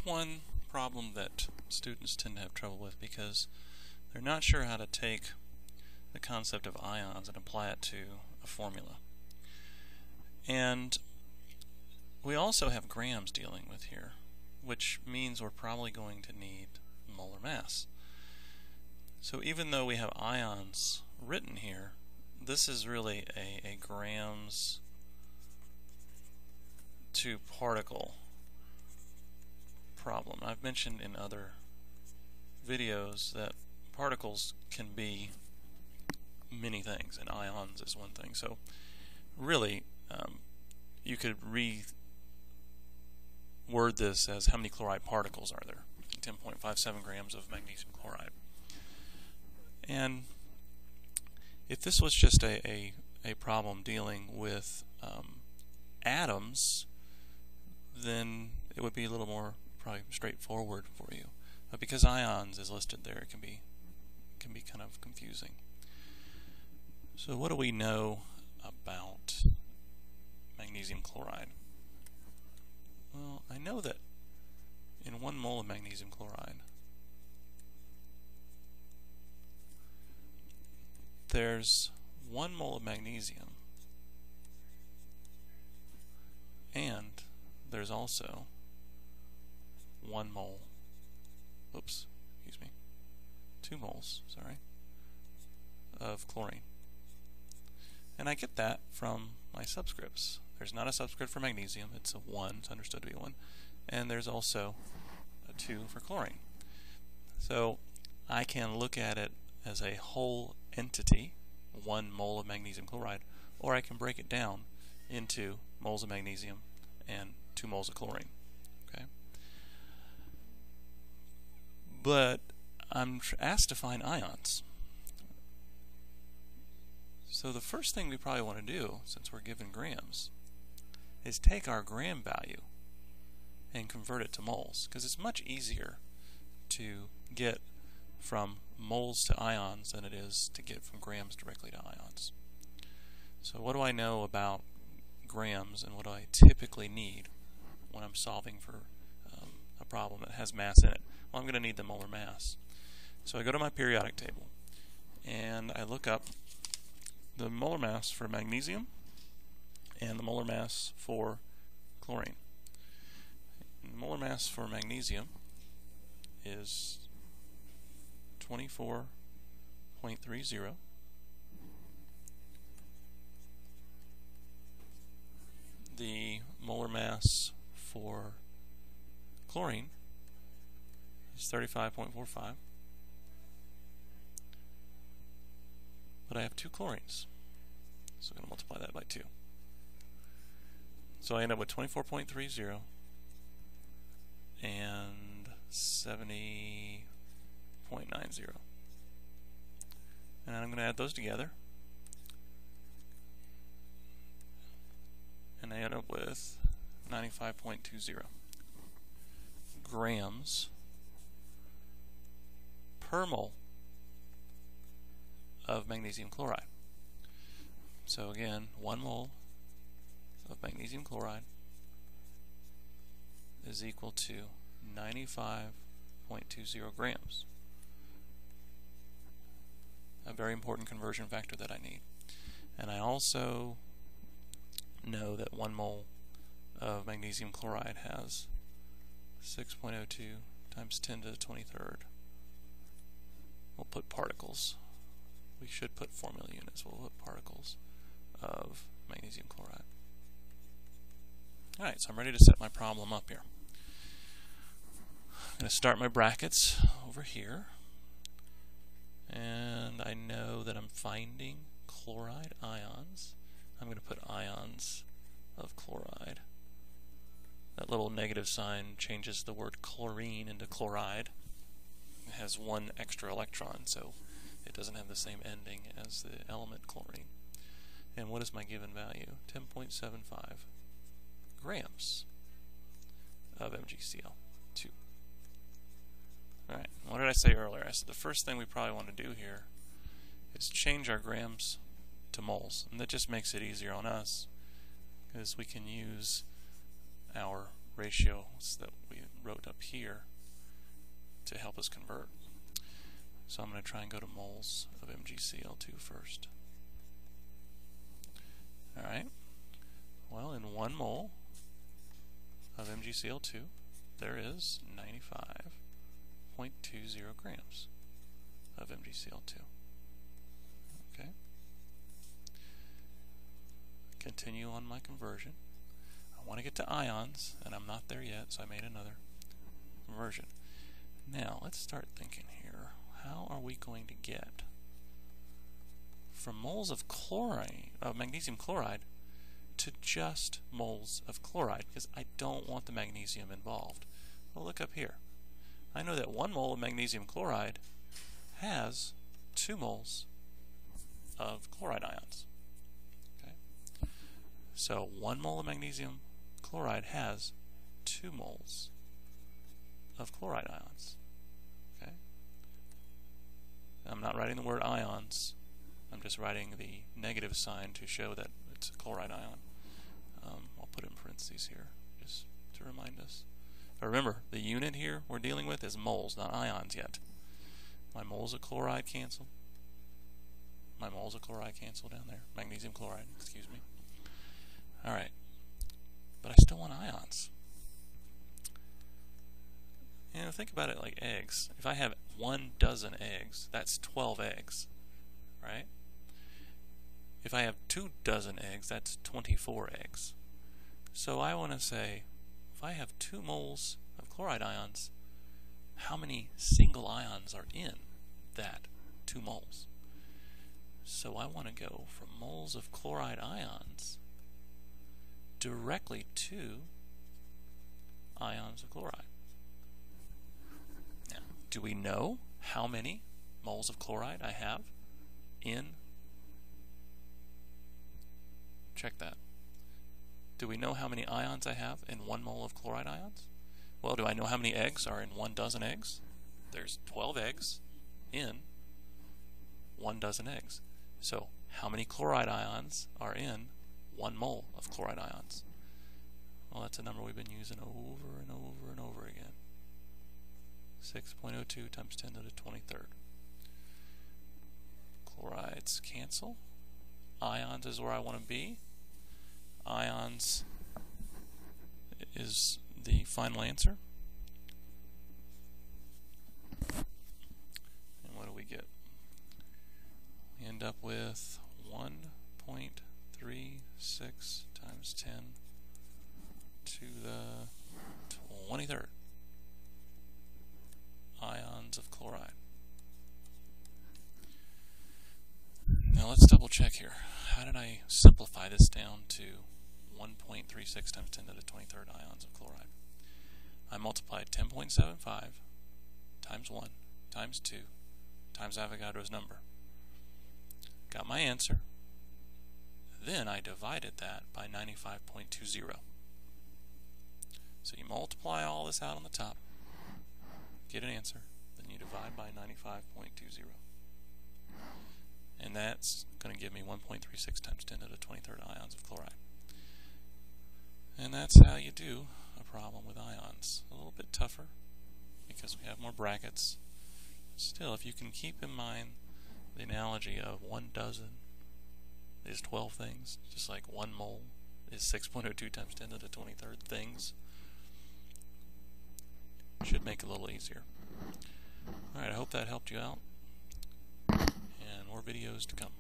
one problem that students tend to have trouble with because they're not sure how to take the concept of ions and apply it to a formula. And we also have grams dealing with here, which means we're probably going to need molar mass. So even though we have ions written here, this is really a grams to particle problem. I've mentioned in other videos that particles can be many things, and ions is one thing. So really, you could reword this as how many chloride particles are there? 10.57 grams of magnesium chloride. And if this was just a problem dealing with atoms, then it would be a little more probably straightforward for you. But because ions is listed there, it can be kind of confusing. So what do we know about magnesium chloride? Well, I know that in 1 mole of magnesium chloride, there's 1 mole of magnesium, and there's also 1 mole, 2 moles, of chlorine. And I get that from my subscripts. There's not a subscript for magnesium, it's a 1, it's understood to be 1, and there's also a 2 for chlorine. So I can look at it as a whole entity, 1 mole of magnesium chloride, or I can break it down into moles of magnesium and 2 moles of chlorine. Okay? But I'm asked to find ions. So the first thing we probably want to do, since we're given grams, is take our gram value and convert it to moles, because it's much easier to get from moles to ions than it is to get from grams directly to ions. So what do I know about grams, and what do I typically need when I'm solving for a problem that has mass in it? Well, I'm going to need the molar mass. So I go to my periodic table and I look up the molar mass for magnesium and the molar mass for chlorine. And the molar mass for magnesium is 24.30. The molar mass for chlorine is 35.45. But I have 2 chlorines, so I'm going to multiply that by 2. So I end up with 24.30 and 70.90. And I'm going to add those together, and I end up with 95.20 grams per mole of magnesium chloride. So again, 1 mole of magnesium chloride is equal to 95.20 grams. A very important conversion factor that I need. And I also know that 1 mole of magnesium chloride has 6.02 times 10 to the 23rd. We'll put particles. We should put formula units. We'll put particles of magnesium chloride. Alright, so I'm ready to set my problem up here. I'm going to start my brackets over here. And I know that I'm finding chloride ions. I'm going to put ions of chloride. That little negative sign changes the word chlorine into chloride. It has 1 extra electron, so it doesn't have the same ending as the element chlorine. And what is my given value? 10.75 grams of MgCl2. Alright, what did I say earlier? I said the first thing we probably want to do here is change our grams to moles. And that just makes it easier on us, because we can use our ratios that we wrote up here to help us convert. So I'm going to try and go to moles of MgCl2 first. Alright, well, in 1 mole of MgCl2 there is 95.20 grams of MgCl2. Okay. Continue on my conversion. I want to get to ions, and I'm not there yet, so I made another conversion. Now, let's start thinking here. How are we going to get from moles of chlorine, magnesium chloride, to just moles of chloride? Because I don't want the magnesium involved. Well, look up here. I know that 1 mole of magnesium chloride has 2 moles of chloride ions. Okay? So 1 mole of magnesium chloride has 2 moles of chloride ions. Okay? I'm not writing the word ions. I'm just writing the negative sign to show that it's a chloride ion. I'll put it in parentheses here just to remind us. But remember, the unit here we're dealing with is moles, not ions yet. My moles of chloride cancel. My moles of chloride cancel down there. Magnesium chloride, excuse me. Alright. But I still want ions. You know, think about it like eggs. If I have 1 dozen eggs, that's 12 eggs. Right? If I have 2 dozen eggs, that's 24 eggs. So I want to say, if I have 2 moles of chloride ions, how many single ions are in that 2 moles? So I want to go from moles of chloride ions directly to ions of chloride. Now, do we know how many moles of chloride I have in? Check that. Do we know how many ions I have in 1 mole of chloride ions? Well, do I know how many eggs are in 1 dozen eggs? There's 12 eggs in 1 dozen eggs. So, how many chloride ions are in 1 mole of chloride ions? Well, that's a number we've been using over and over and over again. 6.02 times 10 to the 23rd. Chlorides cancel. Ions is where I want to be. Ions is the final answer. And what do we get? We end up with 1.36 times 10 to the 23rd ions of chloride. Now let's double check here. How did I simplify this down to 1.36 times 10 to the 23rd ions of chloride? I multiplied 10.75 times 1 times 2 times Avogadro's number. Got my answer. Then I divided that by 95.20. So you multiply all this out on the top, get an answer, then you divide by 95.20. And that's going to give me 1.36 times 10 to the 23rd ions of chloride. And that's how you do a problem with ions. A little bit tougher because we have more brackets. Still, if you can keep in mind the analogy of 1 dozen is 12 things, just like 1 mole is 6.02 times 10 to the 23rd things, should make it a little easier. Alright, I hope that helped you out. And more videos to come.